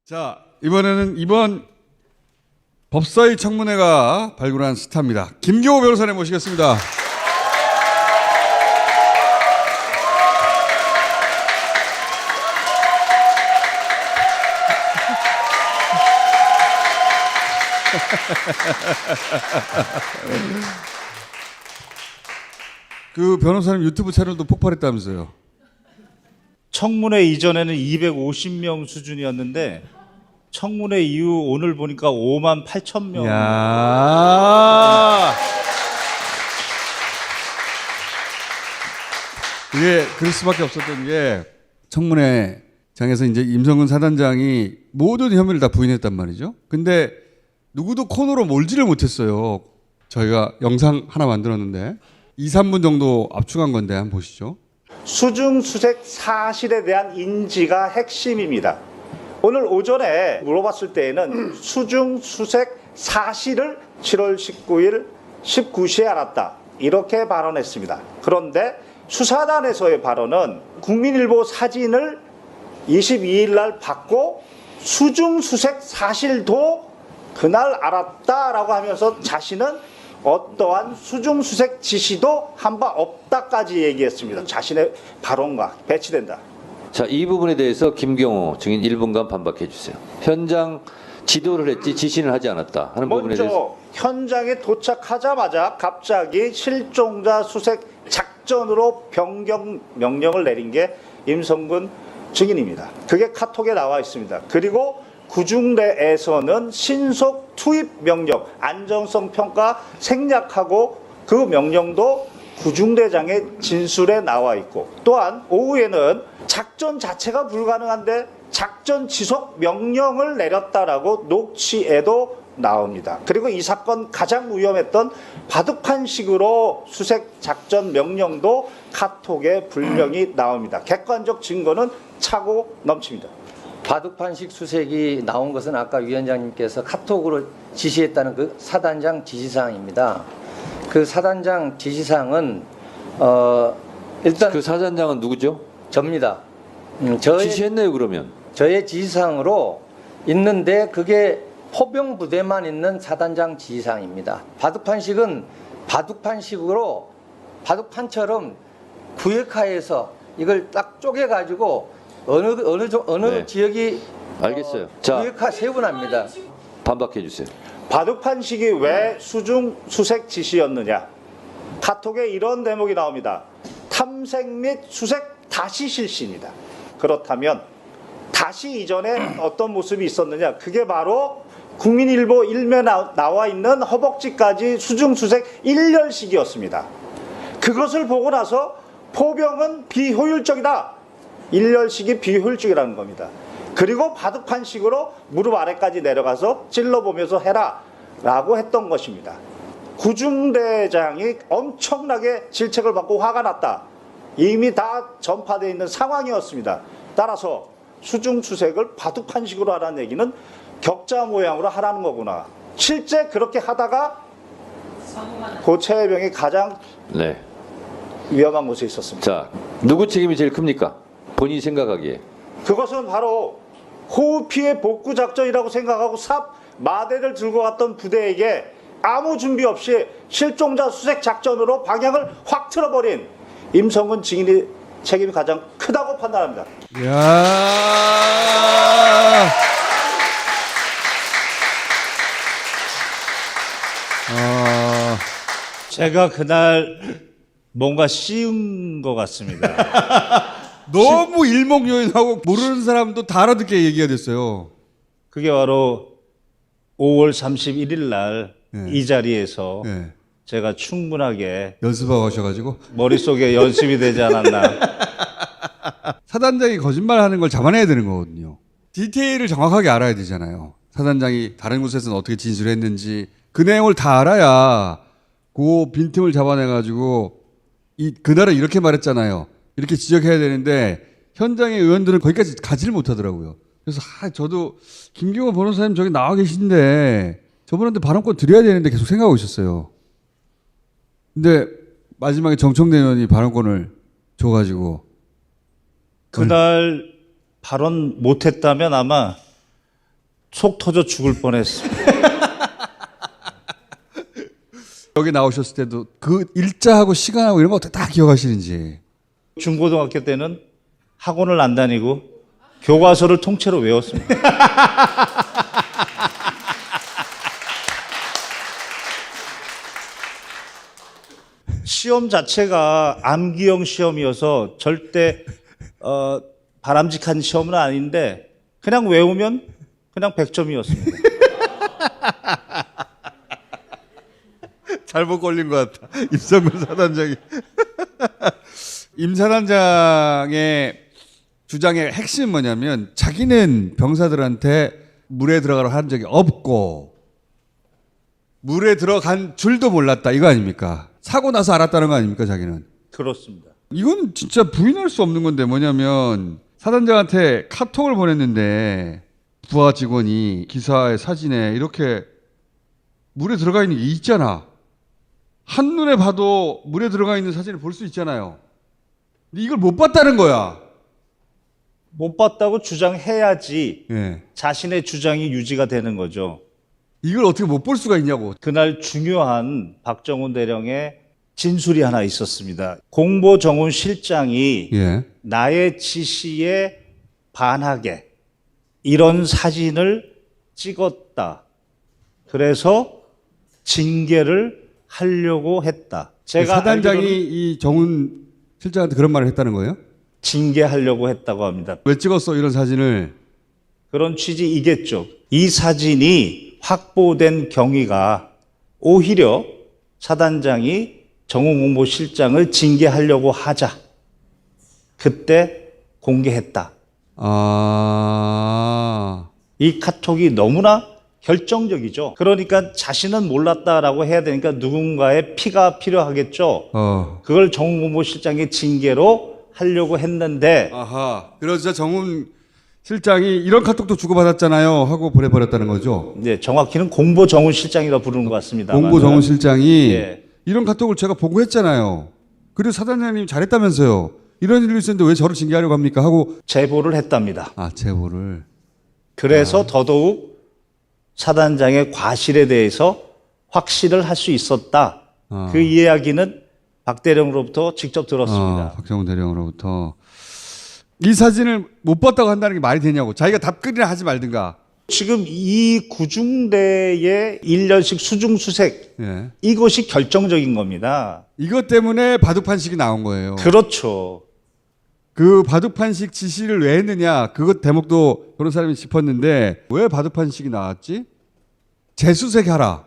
자, 이번에는 이번 법사위 청문회가 발굴한 스타입니다. 김경호 변호사님 모시겠습니다. 그 변호사님 유튜브 채널도 폭발했다면서요. 청문회 이전에는 250명 수준이었는데 청문회 이후 오늘 보니까 5만 8천 명. 야. 그게 그럴 수밖에 없었던 게 청문회장에서 이제 임성근 사단장이 모든 혐의를 다 부인했단 말이죠. 근데 누구도 코너로 몰지를 못했어요. 저희가 영상 하나 만들었는데 2, 3분 정도 압축한 건데 한번 보시죠. 수중수색 사실에 대한 인지가 핵심입니다. 오늘 오전에 물어봤을 때에는 수중수색 사실을 7월 19일 19시에 알았다. 이렇게 발언했습니다. 그런데 수사단에서의 발언은 국민일보 사진을 22일 날 받고 수중수색 사실도 그날 알았다라고 하면서 자신은 어떠한 수중수색 지시도 한 바 없다까지 얘기했습니다. 자신의 발언과 배치된다. 자, 이 부분에 대해서 김경호 증인 1분간 반박해 주세요. 현장 지도를 했지 지시는 하지 않았다 하는 부분에 대해서. 먼저 현장에 도착하자마자 갑자기 실종자 수색 작전으로 변경 명령을 내린 게 임성근 증인입니다. 그게 카톡에 나와 있습니다. 그리고 구중대에서는 신속 투입 명령, 안정성 평가 생략하고 그 명령도 구중대장의 진술에 나와 있고, 또한 오후에는 작전 자체가 불가능한데 작전 지속 명령을 내렸다라고 녹취에도 나옵니다. 그리고 이 사건 가장 위험했던 바둑판식으로 수색 작전 명령도 카톡에 분명히 나옵니다. 객관적 증거는 차고 넘칩니다. 바둑판식 수색이 나온 것은 아까 위원장님께서 카톡으로 지시했다는 그 사단장 지시사항입니다. 그 사단장 지시사항은 일단 그 사단장은 누구죠? 접니다. 지시했네요 그러면. 저의 지시사항으로 있는데 그게 포병 부대만 있는 사단장 지시사항입니다. 바둑판식은 바둑판식으로 바둑판처럼 구역화해서 이걸 딱 쪼개가지고 어느 네. 지역이 알겠어요. 자, 구역화 세분합니다. 반박해 주세요. 바둑판식이 왜 수중 수색 지시였느냐? 카톡에 이런 대목이 나옵니다. 탐색 및 수색 다시 실시입니다. 그렇다면 다시 이전에 어떤 모습이 있었느냐? 그게 바로 국민일보 일면에 나와 있는 허벅지까지 수중 수색 1년씩이었습니다. 그것을 보고 나서 포병은 비효율적이다. 1년씩이 비효율적이라는 겁니다. 그리고 바둑판식으로 무릎 아래까지 내려가서 찔러보면서 해라 라고 했던 것입니다. 구중대장이 엄청나게 질책을 받고 화가 났다. 이미 다 전파되어 있는 상황이었습니다. 따라서 수중수색을 바둑판식으로 하라는 얘기는 격자 모양으로 하라는 거구나. 실제 그렇게 하다가 고채병이 가장 네. 위험한 곳에 있었습니다. 자, 누구 책임이 제일 큽니까? 본인이 생각하기에. 그것은 바로 호우 피해 복구 작전이라고 생각하고 삽 마대를 들고 갔던 부대에게 아무 준비 없이 실종자 수색 작전으로 방향을 확 틀어버린 임성근 증인의 책임이 가장 크다고 판단합니다. 이야. 제가 그날 뭔가 씌운 것 같습니다. 너무 일목요연하고 모르는 사람도 다 알아듣게 얘기가 됐어요. 그게 바로 5월 31일 날 이 네. 자리에서 네. 제가 충분하게 연습하고 하셔가지고 머릿속에 연습이 되지 않았나. 사단장이 거짓말하는 걸 잡아내야 되는 거거든요. 디테일을 정확하게 알아야 되잖아요. 사단장이 다른 곳에서는 어떻게 진술했는지 그 내용을 다 알아야 그 빈틈을 잡아내가지고 그날은 이렇게 말했잖아요. 이렇게 지적해야 되는데 현장의 의원들은 거기까지 가지를 못하더라고요. 그래서 저도 김경호 변호사님 저기 나와 계신데 저분한테 발언권 드려야 되는데 계속 생각하고 있었어요. 근데 마지막에 정청래 의원이 발언권을 줘가지고 그날 발언 못했다면 아마 속 터져 죽을 뻔했습니다. 여기 나오셨을 때도 그 일자하고 시간하고 이런 거 어떻게 다 기억하시는지. 중고등학교 때는 학원을 안 다니고 교과서를 통째로 외웠습니다. 시험 자체가 암기형 시험이어서 절대 바람직한 시험은 아닌데 그냥 외우면 그냥 100점이었습니다. 잘못 걸린 것 같다. 임성근 사단장이. 임 사단장의 주장의 핵심은 뭐냐면 자기는 병사들한테 물에 들어가라 한 적이 없고 물에 들어간 줄도 몰랐다 이거 아닙니까? 사고 나서 알았다는 거 아닙니까 자기는? 그렇습니다. 이건 진짜 부인할 수 없는 건데 뭐냐면 사단장한테 카톡을 보냈는데 부하 직원이 기사의 사진에 이렇게 물에 들어가 있는 게 있잖아. 한눈에 봐도 물에 들어가 있는 사진을 볼 수 있잖아요. 근데 이걸 못 봤다는 거야. 못 봤다고 주장해야지 예. 자신의 주장이 유지가 되는 거죠. 이걸 어떻게 못 볼 수가 있냐고. 그날 중요한 박정훈 대령의 진술이 하나 있었습니다. 공보 정훈 실장이 예. 나의 지시에 반하게 이런 사진을 찍었다. 그래서 징계를 하려고 했다. 제가 사단장이 알기로는 이 정훈 실장한테 그런 말을 했다는 거예요? 징계하려고 했다고 합니다. 왜 찍었어 이런 사진을? 그런 취지이겠죠. 이 사진이 확보된 경위가 오히려 사단장이 정훈 공보실장을 징계하려고 하자. 그때 공개했다. 아, 이 카톡이 너무나 결정적이죠. 그러니까 자신은 몰랐다라고 해야 되니까 누군가의 피가 필요하겠죠. 그걸 정훈 공보실장의 징계로 하려고 했는데 아하. 그러자 정훈 실장이 이런 카톡도 주고받았잖아요 하고 보내버렸다는 거죠. 네, 정확히는 공보 정훈 실장이라 부르는 것 같습니다. 공보 정훈 실장이 예. 이런 카톡을 제가 보고했잖아요. 그리고 사단장님 잘했다면서요. 이런 일이 있었는데 왜 저를 징계하려고 합니까? 하고 제보를 했답니다. 제보를. 그래서 더더욱 사단장의 과실에 대해서 확실을 할 수 있었다. 그 이야기는 박 대령으로부터 직접 들었습니다. 박정훈 대령으로부터. 이 사진을 못 봤다고 한다는 게 말이 되냐고. 자기가 답글이나 하지 말든가. 지금 이 구중대의 1년씩 수중수색 예. 이것이 결정적인 겁니다. 이것 때문에 바둑판식이 나온 거예요. 그렇죠. 그 바둑판식 지시를 왜 했느냐. 그것 대목도 그런 사람이 짚었는데 왜 바둑판식이 나왔지? 재수색하라.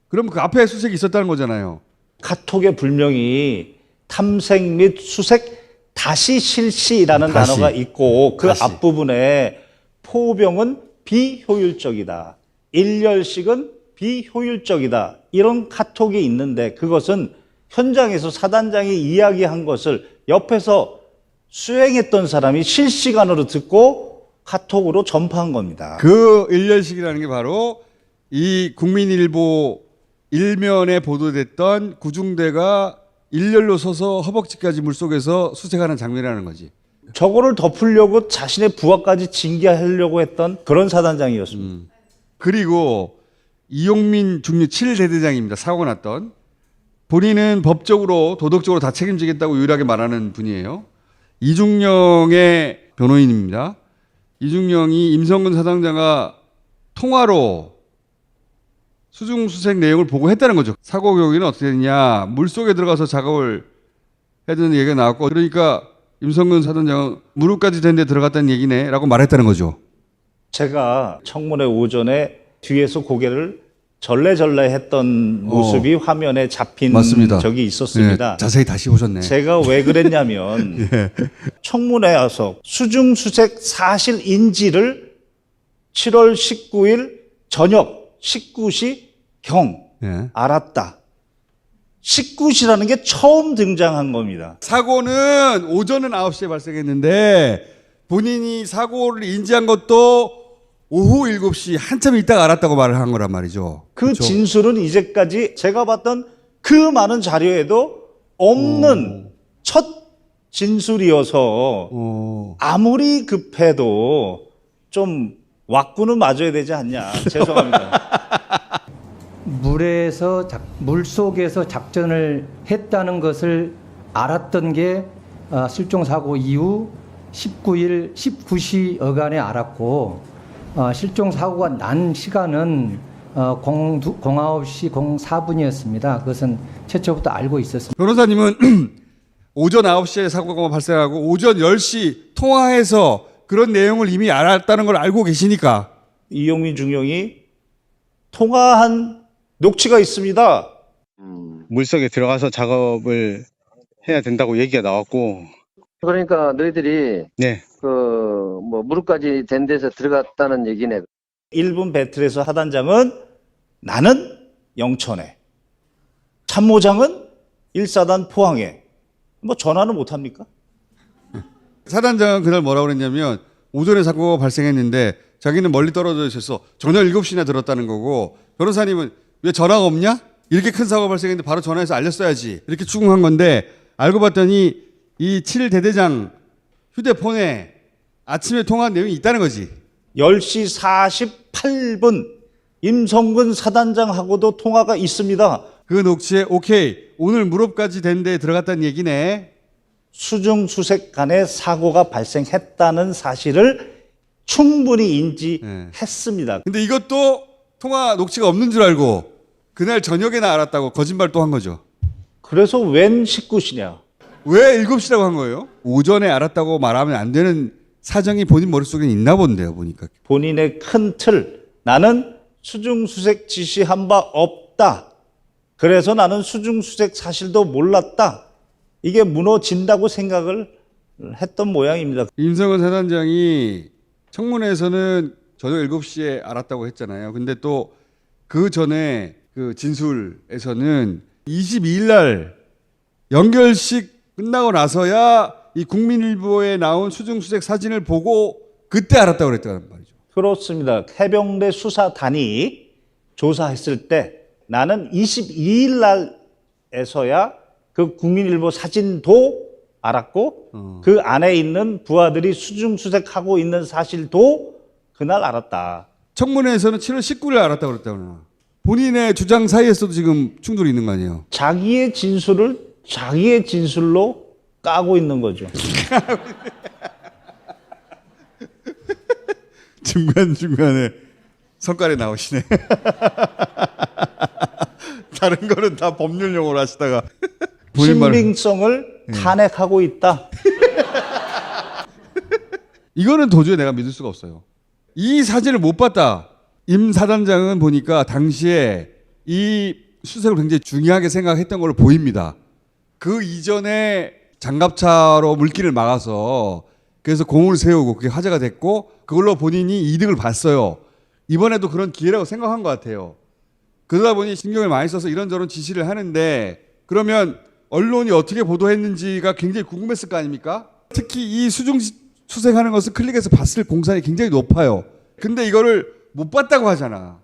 그럼 그 앞에 수색이 있었다는 거잖아요. 카톡에 분명히 탐색 및 수색 다시 실시라는 다시. 단어가 있고 그 다시. 앞부분에 포병은 비효율적이다. 일렬식은 비효율적이다. 이런 카톡이 있는데 그것은 현장에서 사단장이 이야기한 것을 옆에서 수행했던 사람이 실시간으로 듣고 카톡으로 전파한 겁니다. 그 일렬식이라는 게 바로 이 국민일보 일면에 보도됐던 구중대가 일렬로 서서 허벅지까지 물속에서 수색하는 장면이라는 거지. 저거를 덮으려고 자신의 부하까지 징계하려고 했던 그런 사단장이었습니다. 그리고 이용민 중류 7대대장입니다. 사고가 났던. 본인은 법적으로 도덕적으로 다 책임지겠다고 유일하게 말하는 분이에요. 이중령의 변호인입니다. 이중령이 임성근 사단장과 통화로 수중수색 내용을 보고했다는 거죠. 사고 경위는 어떻게 됐냐. 물속에 들어가서 작업을 해야 되는 얘기가 나왔고 그러니까 임성근 사단장은 무릎까지 된 데 들어갔다는 얘기네 라고 말했다는 거죠. 제가 청문회 오전에 뒤에서 고개를 절레절레 했던 모습이 화면에 잡힌 맞습니다. 적이 있었습니다. 예, 자세히 다시 보셨네. 제가 왜 그랬냐면 청문회 와서 수중수색 사실 인지를 7월 19일 저녁 19시 경 예. 알았다. 19시라는 게 처음 등장한 겁니다. 사고는 오전은 9시에 발생했는데 본인이 사고를 인지한 것도 오후 7시 한참 있다가 알았다고 말을 한 거란 말이죠. 그 그렇죠? 진술은 이제까지 제가 봤던 그 많은 자료에도 없는 첫 진술이어서 아무리 급해도 좀 왁구는 맞아야 되지 않냐. 죄송합니다. 물 속에서 작전을 했다는 것을 알았던 게 실종 사고 이후 19시 어간에 알았고 실종 사고가 난 시간은 09시 04분이었습니다. 그것은 최초부터 알고 있었습니다. 변호사님은 오전 9시에 사고가 발생하고 오전 10시 통화해서 그런 내용을 이미 알았다는 걸 알고 계시니까 이용민 중령이 통화한 녹취가 있습니다. 물속에 들어가서 작업을 해야 된다고 얘기가 나왔고, 그러니까 너희들이 네, 뭐 무릎까지 된 데서 들어갔다는 얘기네. 1분 배틀에서 하단장은 나는 영천에, 참모장은 1사단 포항에. 뭐 전화는 못 합니까? 사단장은 그날 뭐라고 그랬냐면 오전에 사고가 발생했는데 자기는 멀리 떨어져 있어서 저녁 7시나 들었다는 거고 변호사님은 왜 전화가 없냐? 이렇게 큰 사고가 발생했는데 바로 전화해서 알렸어야지. 이렇게 추궁한 건데 알고 봤더니 이 7대대장 휴대폰에 아침에 통화한 내용이 있다는 거지. 10시 48분 임성근 사단장하고도 통화가 있습니다. 그 녹취에 오케이 오늘 무릎까지 된 데 들어갔다는 얘기네. 수중수색 간에 사고가 발생했다는 사실을 충분히 인지했습니다. 근데 이것도 통화 녹취가 없는 줄 알고 그날 저녁에나 알았다고 거짓말 또 한 거죠. 그래서 웬 19시냐? 왜 7시라고 한 거예요? 오전에 알았다고 말하면 안 되는 사정이 본인 머릿속에 있나 본데요, 보니까. 본인의 큰 틀, 나는 수중수색 지시한 바 없다. 그래서 나는 수중수색 사실도 몰랐다. 이게 무너진다고 생각을 했던 모양입니다. 임성근 사단장이 청문회에서는 저녁 7시에 알았다고 했잖아요. 근데 또 그 전에 그 진술에서는 22일 날 연결식 끝나고 나서야 이 국민일보에 나온 수중수색 사진을 보고 그때 알았다고 그랬단 말이죠. 그렇습니다. 해병대 수사단이 조사했을 때 나는 22일 날에서야 그 국민일보 사진도 알았고 그 안에 있는 부하들이 수중수색하고 있는 사실도 그날 알았다. 청문회에서는 7월 19일 알았다고 그랬다고. 본인의 주장 사이에서도 지금 충돌이 있는 거 아니에요? 자기의 진술을 자기의 진술로 까고 있는 거죠. 중간중간에 성깔이 나오시네. 다른 거는 다 법률 용어로 하시다가 본인 말을. 신빙성을 탄핵하고 있다. 이거는 도저히 내가 믿을 수가 없어요. 이 사진을 못 봤다. 임 사단장은 보니까 당시에 이 수색을 굉장히 중요하게 생각했던 걸로 보입니다. 그 이전에 장갑차로 물길을 막아서 그래서 공을 세우고 그게 화제가 됐고 그걸로 본인이 이득을 봤어요. 이번에도 그런 기회라고 생각한 것 같아요. 그러다 보니 신경을 많이 써서 이런저런 지시를 하는데 그러면 언론이 어떻게 보도했는지가 굉장히 궁금했을 거 아닙니까? 특히 이 수중 수색하는 것을 클릭해서 봤을 공산이 굉장히 높아요. 근데 이거를 못 봤다고 하잖아.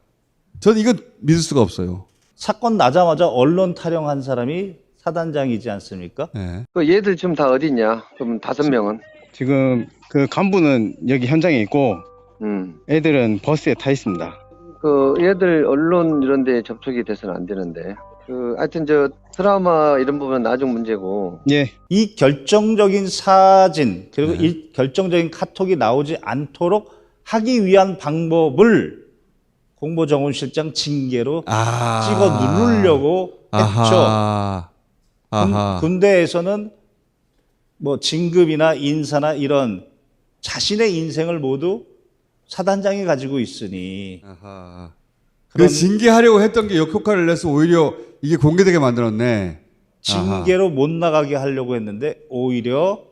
저는 이건 믿을 수가 없어요. 사건 나자마자 언론 타령한 사람이 사단장이지 않습니까? 네. 그 얘들 지금 다 어디냐? 그럼 5명은? 지금 그 간부는 여기 현장에 있고, 애들은 버스에 타 있습니다. 그 얘들 언론 이런 데 접촉이 돼서는 안 되는데. 하여튼 저 트라우마 이런 부분은 나중 문제고. 예, 이 결정적인 사진 그리고 이 결정적인 카톡이 나오지 않도록 하기 위한 방법을 공보정원실장 징계로 찍어 누르려고 했죠. 군대에서는 뭐 진급이나 인사나 이런 자신의 인생을 모두 사단장이 가지고 있으니 그 징계하려고 했던 게 역효과를 내서 오히려 이게 공개되게 만들었네. 징계로 못 나가게 하려고 했는데 오히려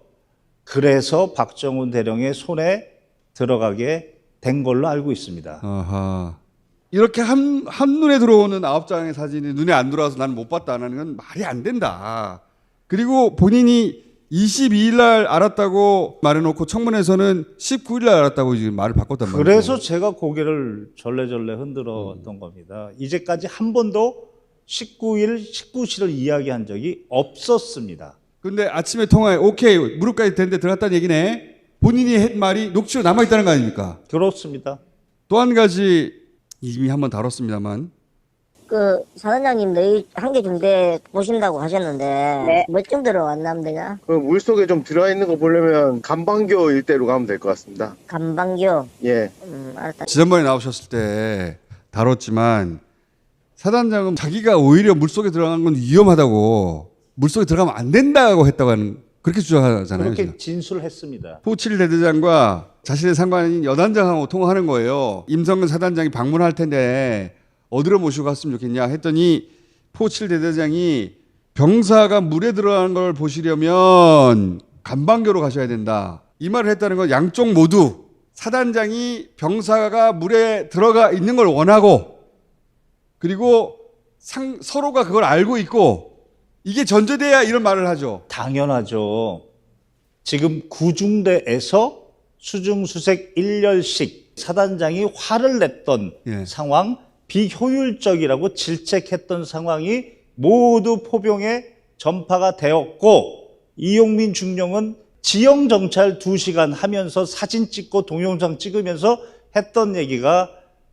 그래서 박정훈 대령의 손에 들어가게 된 걸로 알고 있습니다. 이렇게 한눈에 들어오는 9장의 사진이 눈에 안 들어와서 나는 못 봤다는 건 말이 안 된다. 그리고 본인이 22일 날 알았다고 말해놓고 청문회에서는 19일 날 알았다고 지금 말을 바꿨단 말이에요. 그래서 제가 고개를 절레절레 흔들었던 겁니다. 이제까지 한 번도 19일, 19시를 이야기한 적이 없었습니다. 근데 아침에 통화에 오케이 무릎까지 됐는데 들어갔다는 얘기네. 본인이 한 말이 녹취로 남아있다는 거 아닙니까? 그렇습니다. 또 한 가지 이미 한번 다뤘습니다만 그 사단장님 너희 한계 중대 보신다고 하셨는데 몇 정 들어왔남되냐? 그 물속에 좀 들어있는 거 보려면 간방교 일대로 가면 될 것 같습니다. 간방교. 예. 알았다. 지난번에 나오셨을 때 다뤘지만 사단장은 자기가 오히려 물속에 들어간 건 위험하다고 물속에 들어가면 안 된다고 했다고 하는 그렇게 주장하잖아요. 그렇게 지금. 진술했습니다. 포칠 대대장과 자신의 상관인 여단장하고 통화하는 거예요. 임성근 사단장이 방문할 텐데 어디로 모시고 갔으면 좋겠냐 했더니 포칠 대대장이 병사가 물에 들어가는 걸 보시려면 간방교로 가셔야 된다. 이 말을 했다는 건 양쪽 모두 사단장이 병사가 물에 들어가 있는 걸 원하고 그리고 서로가 그걸 알고 있고 이게 전제돼야 이런 말을 하죠. 당연하죠. 지금 구중대에서 수중수색 1열씩 사단장이 화를 냈던 예. 상황, 비효율적이라고 질책했던 상황이 모두 포병에 전파가 되었고 이용민 중령은 지형 정찰 2시간 하면서 사진 찍고 동영상 찍으면서 했던 얘기가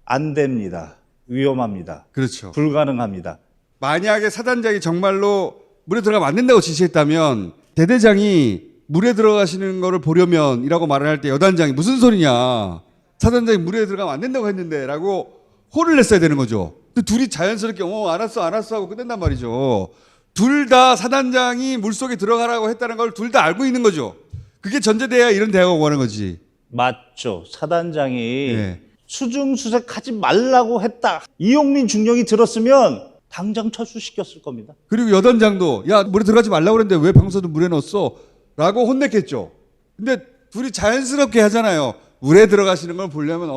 안 됩니다. 위험합니다. 그렇죠. 불가능합니다. 만약에 사단장이 정말로 물에 들어가면 안 된다고 지시했다면 대대장이 물에 들어가시는 거를 보려면이라고 말을 할 때 여단장이 무슨 소리냐. 사단장이 물에 들어가면 안 된다고 했는데 라고 호를 냈어야 되는 거죠. 근데 둘이 자연스럽게 알았어 하고 끝낸단 말이죠. 둘 다 사단장이 물속에 들어가라고 했다는 걸 둘 다 알고 있는 거죠. 그게 전제돼야 이런 대화가 오가는 거지. 맞죠. 사단장이 예. 수중수색하지 말라고 했다. 이용민 중령이 들었으면 당장 철수시켰을 겁니다. 그리고 여단장도 야 물에 들어가지 말라고 그랬는데 왜 병사도 물에 넣었어? 라고 혼냈겠죠. 근데 둘이 자연스럽게 하잖아요. 물에 들어가시는 걸 보려면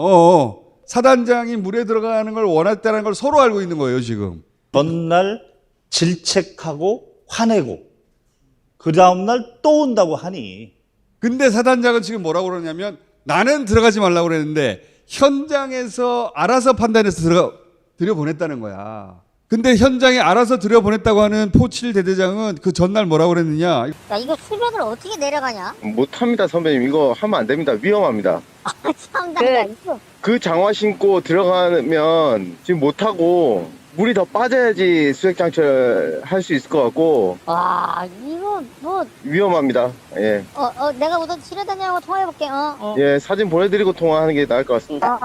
사단장이 물에 들어가는 걸 원했다는 걸 서로 알고 있는 거예요 지금. 전날 질책하고 화내고 그 다음날 또 온다고 하니 근데 사단장은 지금 뭐라고 그러냐면 나는 들어가지 말라고 그랬는데 현장에서 알아서 판단해서 들여보냈다는 거야. 근데 현장에 알아서 들여보냈다고 하는 포칠 대대장은 그 전날 뭐라고 그랬느냐. 야 이거 수면을 어떻게 내려가냐? 못합니다, 선배님. 이거 하면 안 됩니다. 위험합니다. 참다. 그 장화 신고 들어가면 지금 못하고 물이 더 빠져야지 수색 장치를 할 수 있을 것 같고 와 이거 뭐 위험합니다. 예. 내가 우선 치료단장하고 통화해볼게. 예, 사진 보내드리고 통화하는 게 나을 것 같습니다.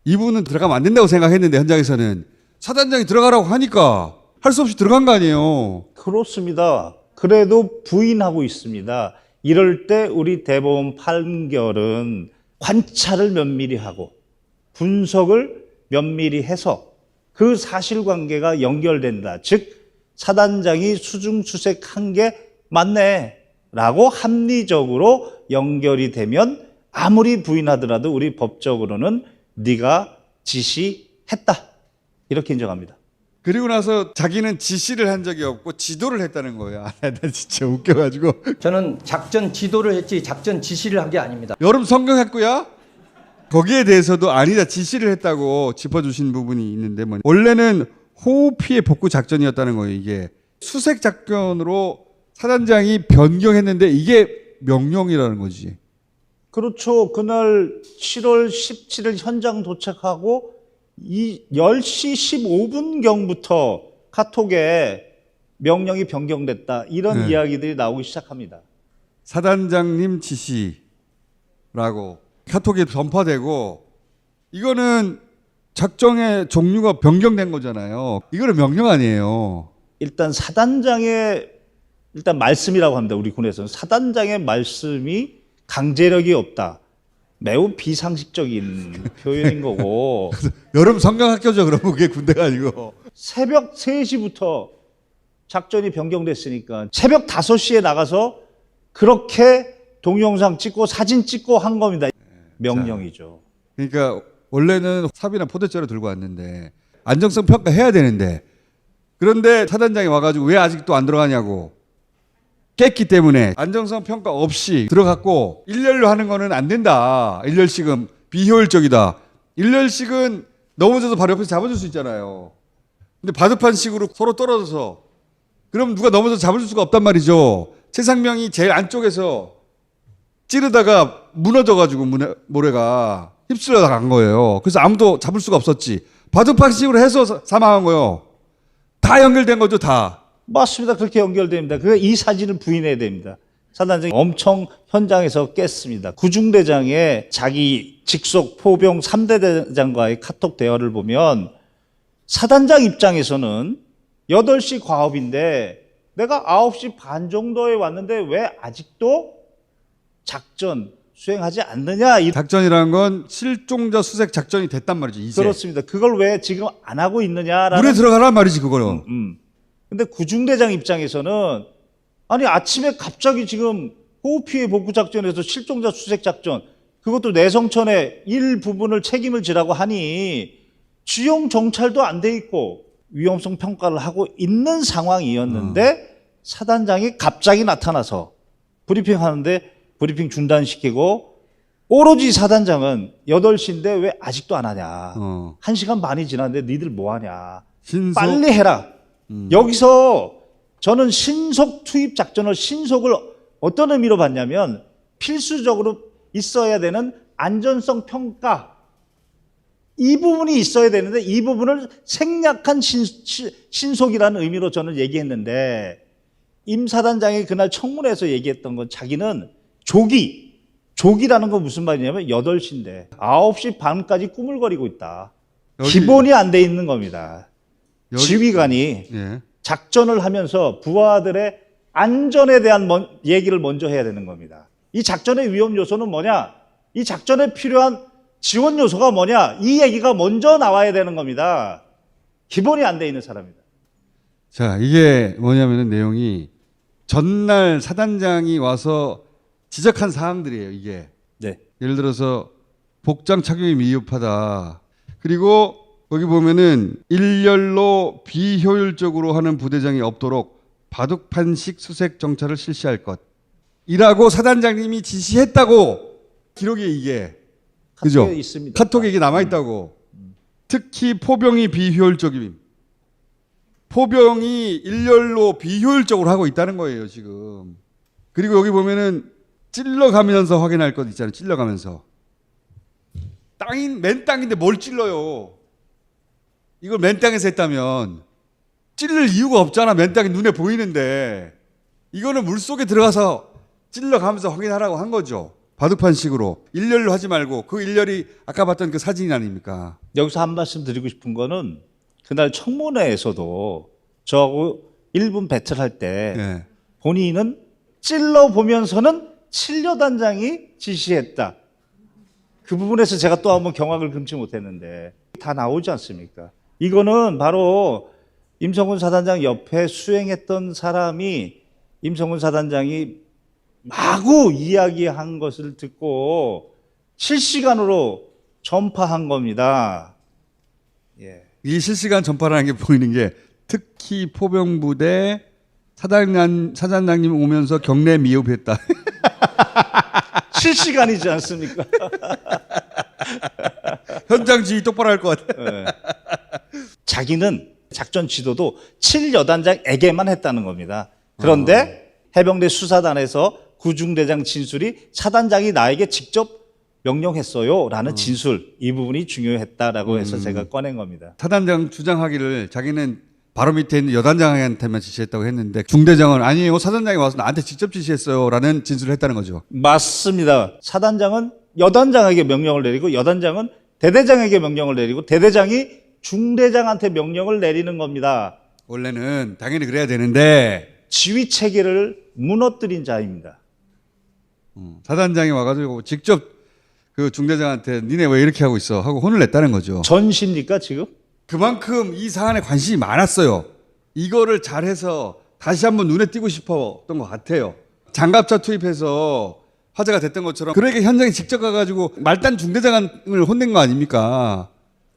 이분은 들어가면 안 된다고 생각했는데 현장에서는 사단장이 들어가라고 하니까 할 수 없이 들어간 거 아니에요. 그렇습니다. 그래도 부인하고 있습니다. 이럴 때 우리 대법원 판결은 관찰을 면밀히 하고 분석을 면밀히 해서 그 사실관계가 연결된다. 즉 사단장이 수중수색한 게 맞네 라고 합리적으로 연결이 되면 아무리 부인하더라도 우리 법적으로는 네가 지시했다 이렇게 인정합니다. 그리고 나서 자기는 지시를 한 적이 없고 지도를 했다는 거예요. 나 진짜 웃겨가지고. 저는 작전 지도를 했지 작전 지시를 한 게 아닙니다. 여름 성경했고요. 거기에 대해서도 아니다 지시를 했다고 짚어주신 부분이 있는데 원래는 호우 피해 복구 작전이었다는 거예요. 이게 수색 작전으로 사단장이 변경했는데 이게 명령이라는 거지. 그렇죠. 그날 7월 17일 현장 도착하고 이 10시 15분경부터 카톡에 명령이 변경됐다. 이런 이야기들이 나오기 시작합니다. 사단장님 지시라고 카톡에 전파되고 이거는 작전의 종류가 변경된 거잖아요. 이거는 명령 아니에요. 일단 사단장의 말씀이라고 합니다. 우리 군에서는 사단장의 말씀이 강제력이 없다. 매우 비상식적인 표현인 거고 여름 성경학교죠. 그러면 그게 군대가 아니고. 새벽 3시부터 작전이 변경됐으니까 새벽 5시에 나가서 그렇게 동영상 찍고 사진 찍고 한 겁니다. 명령이죠. 그러니까 원래는 삽이나 포대자루 들고 왔는데 안정성 평가해야 되는데 그런데 사단장이 와가지고 왜 아직도 안 들어가냐고 깼기 때문에 안정성 평가 없이 들어갔고 일렬로 하는 거는 안 된다. 일렬씩은 비효율적이다. 일렬씩은 넘어져서 바로 옆에서 잡아줄 수 있잖아요. 근데 바둑판식으로 서로 떨어져서 그럼 누가 넘어져서 잡아줄 수가 없단 말이죠. 최상명이 제일 안쪽에서 찌르다가 무너져가지고 모래가 휩쓸려 나간 거예요. 그래서 아무도 잡을 수가 없었지. 바둑판식으로 해서 사망한 거예요. 다 연결된 거죠, 다. 맞습니다. 그렇게 연결됩니다. 이 사진을 부인해야 됩니다. 사단장이 엄청 현장에서 깼습니다. 구중대장의 자기 직속 포병 3대 대장과의 카톡 대화를 보면 사단장 입장에서는 8시 과업인데 내가 9시 반 정도에 왔는데 왜 아직도 작전 수행하지 않느냐. 작전이라는 건 실종자 수색 작전이 됐단 말이죠, 이제. 그렇습니다. 그걸 왜 지금 안 하고 있느냐라는. 물에 들어가란 말이지, 그거는. 근데 구중대장 입장에서는 아니 아침에 갑자기 지금 호우피해 복구작전에서 실종자 수색작전 그것도 내성천의 일부분을 책임을 지라고 하니 주용 정찰도 안 돼 있고 위험성 평가를 하고 있는 상황이었는데 사단장이 갑자기 나타나서 브리핑하는데 브리핑 중단시키고 오로지 사단장은 8시인데 왜 아직도 안 하냐. 1시간 반이 지났는데 니들 뭐 하냐. 빨리 해라. 여기서 저는 신속 투입 작전을 신속을 어떤 의미로 봤냐면 필수적으로 있어야 되는 안전성 평가 이 부분이 있어야 되는데 이 부분을 생략한 신속이라는 의미로 저는 얘기했는데 임 사단장이 그날 청문회에서 얘기했던 건 자기는 조기라는 건 무슨 말이냐면 8시인데 9시 반까지 꾸물거리고 있다. 기본이 안 돼 있는 겁니다. 지휘관이 예. 작전을 하면서 부하들의 안전에 대한 얘기를 먼저 해야 되는 겁니다. 이 작전의 위험 요소는 뭐냐? 이 작전에 필요한 지원 요소가 뭐냐? 이 얘기가 먼저 나와야 되는 겁니다. 기본이 안 돼 있는 사람이다. 자, 이게 뭐냐면은 내용이 전날 사단장이 와서 지적한 사항들이에요, 이게. 네. 예를 들어서 복장 착용이 미흡하다. 그리고 거기 보면은 일렬로 비효율적으로 하는 부대장이 없도록 바둑판식 수색 정찰을 실시할 것. 이라고 사단장님이 지시했다고 기록에 이게. 그죠? 카톡에 있습니다. 카톡에 이게 남아있다고. 특히 포병이 비효율적임. 포병이 일렬로 비효율적으로 하고 있다는 거예요, 지금. 그리고 여기 보면은 찔러가면서 확인할 것 있잖아요. 찔러가면서. 맨 땅인데 뭘 찔러요. 이걸 맨 땅에서 했다면 찔릴 이유가 없잖아. 맨 땅이 눈에 보이는데. 이거는 물속에 들어가서 찔러가면서 확인하라고 한 거죠. 바둑판식으로. 일렬로 하지 말고 그 일렬이 아까 봤던 그 사진이 아닙니까? 여기서 한 말씀 드리고 싶은 거는 그날 청문회에서도 저하고 1분 배틀할 때 네. 본인은 찔러보면서는 칠려단장이 지시했다. 그 부분에서 제가 또 한번 경악을 금치 못했는데 다 나오지 않습니까? 이거는 바로 임성근 사단장 옆에 수행했던 사람이 임성근 사단장이 마구 이야기한 것을 듣고 실시간으로 전파한 겁니다. 예. 이 실시간 전파라는 게 보이는 게 특히 포병부대 사단장님 오면서 경례 미흡했다. 실시간이지 않습니까? 현장 지휘 똑바로 할 것 같아. 네. 자기는 작전 지도도 7여단장에게만 했다는 겁니다. 그런데 해병대 수사단에서 구중대장 진술이 사단장이 나에게 직접 명령했어요 라는 진술, 이 부분이 중요했다라고 해서 제가 꺼낸 겁니다. 사단장 주장하기를 자기는 바로 밑에 있는 여단장한테만 지시했다고 했는데 중대장은 아니에요, 사단장이 와서 나한테 직접 지시했어요 라는 진술을 했다는 거죠. 맞습니다. 사단장은 여단장에게 명령을 내리고 여단장은 대대장에게 명령을 내리고 대대장이 중대장한테 명령을 내리는 겁니다. 원래는 당연히 그래야 되는데 지휘 체계를 무너뜨린 자입니다. 사단장이 와가지고 직접 그 중대장한테 니네 왜 이렇게 하고 있어 하고 혼을 냈다는 거죠. 전시입니까 지금? 그만큼 이 사안에 관심이 많았어요. 이거를 잘해서 다시 한번 눈에 띄고 싶었던 것 같아요. 장갑차 투입해서 화제가 됐던 것처럼 그러니까 현장에 직접 가가지고 말단 중대장을 혼낸 거 아닙니까?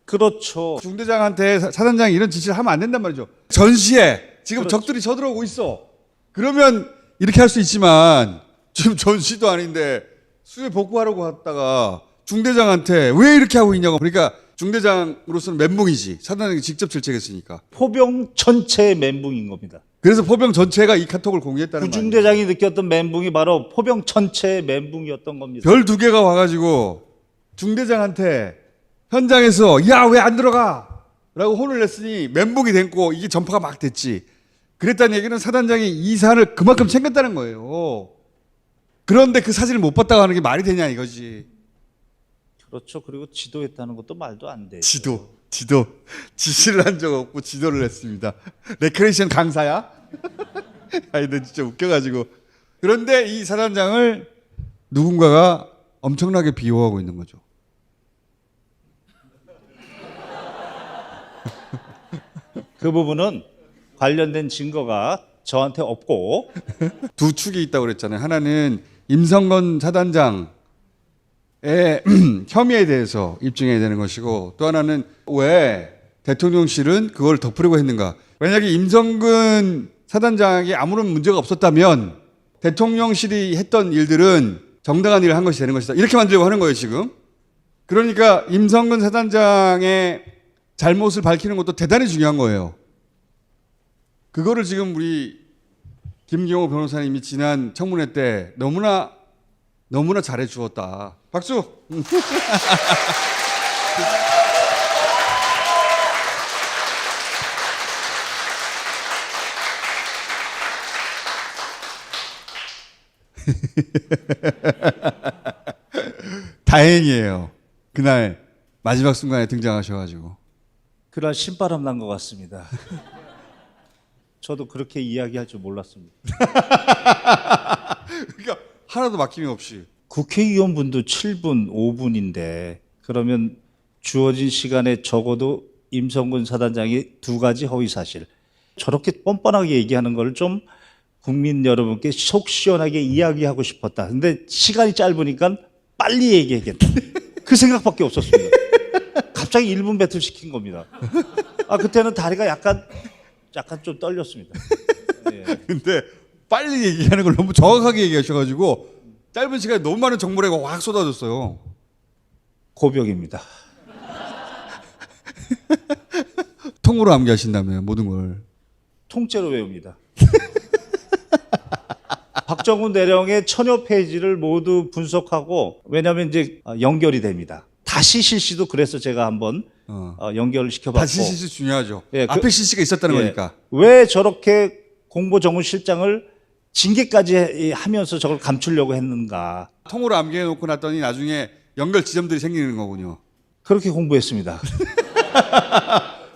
그렇죠. 중대장한테 사단장이 이런 지시를 하면 안 된단 말이죠. 전시에 지금 그렇죠. 적들이 쳐들어오고 있어. 그러면 이렇게 할 수 있지만 지금 전시도 아닌데 수해 복구하려고 갔다가 중대장한테 왜 이렇게 하고 있냐고. 그러니까 중대장으로서는 멘붕이지. 사단장이 직접 질책했으니까. 포병 전체의 멘붕인 겁니다. 그래서 포병 전체가 이 카톡을 공유했다는 거예요. 구중대장이 느꼈던 멘붕이 바로 포병 전체의 멘붕이었던 겁니다. 별 2개가 와가지고 중대장한테 현장에서 야 왜 안 들어가? 라고 혼을 냈으니 멘붕이 됐고 이게 전파가 막 됐지. 그랬다는 얘기는 사단장이 이 사안을 그만큼 챙겼다는 거예요. 그런데 그 사진을 못 봤다고 하는 게 말이 되냐 이거지. 그렇죠. 그리고 지도했다는 것도 말도 안 돼. 지도. 지시를 한 적 없고 지도를 했습니다. 레크레이션 강사야? 아니, 너 진짜 웃겨가지고. 그런데 이 사단장을 누군가가 엄청나게 비호하고 있는 거죠. 그 부분은 관련된 증거가 저한테 없고 두 축이 있다고 그랬잖아요. 하나는 임성건 사단장의 혐의에 대해서 입증해야 되는 것이고 또 하나는 왜 대통령실은 그걸 덮으려고 했는가. 만약에 임성근 사단장에게 아무런 문제가 없었다면 대통령실이 했던 일들은 정당한 일을 한 것이 되는 것이다. 이렇게 만들려고 하는 거예요, 지금. 그러니까 임성근 사단장의 잘못을 밝히는 것도 대단히 중요한 거예요. 그거를 지금 우리 김경호 변호사님이 지난 청문회 때 너무나 잘해 주었다. 박수. 다행이에요. 그날 마지막 순간에 등장하셔가지고. 그날 신바람 난 것 같습니다. 저도 그렇게 이야기할 줄 몰랐습니다. 그러니까 하나도 막힘이 없이. 국회의원분도 7분, 5분인데 그러면 주어진 시간에 적어도 임성근 사단장이 2가지 허위사실. 저렇게 뻔뻔하게 얘기하는 걸 좀 국민 여러분께 속 시원하게 이야기하고 싶었다. 근데 시간이 짧으니까 빨리 얘기하겠다. 그 생각밖에 없었습니다. 갑자기 1분 배틀 시킨 겁니다. 그때는 다리가 약간 좀 떨렸습니다. 예. 근데 빨리 얘기하는 걸 너무 정확하게 얘기하셔가지고 짧은 시간에 너무 많은 정보가 확 쏟아졌어요. 고벽입니다. 통으로 암기하신다면 모든 걸. 통째로 외웁니다. 박정훈 대령의 1000여 페이지를 모두 분석하고 왜냐하면 이제 연결이 됩니다. 다시 실시도 그래서 제가 한번 연결을 시켜봤고 다시 실시 중요하죠. 예, 앞에 실시가 있었다는 예, 거니까. 왜 저렇게 공보정훈실장을 징계까지 하면서 저걸 감추려고 했는가. 통으로 암기해 놓고 났더니 나중에 연결 지점들이 생기는 거군요. 그렇게 공부했습니다.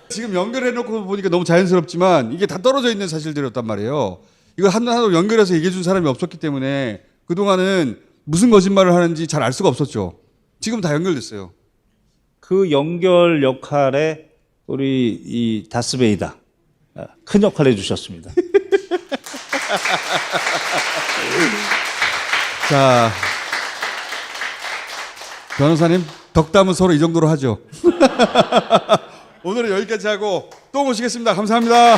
지금 연결해 놓고 보니까 너무 자연스럽지만 이게 다 떨어져 있는 사실들이었단 말이에요. 이거 하나도 연결해서 얘기해 준 사람이 없었기 때문에 그동안은 무슨 거짓말을 하는지 잘 알 수가 없었죠. 지금 다 연결됐어요. 그 연결 역할에 우리 이 다스베이다 큰 역할 해주셨습니다. 자, 변호사님 덕담은 서로 이 정도로 하죠. 오늘은 여기까지 하고 또 모시겠습니다. 감사합니다.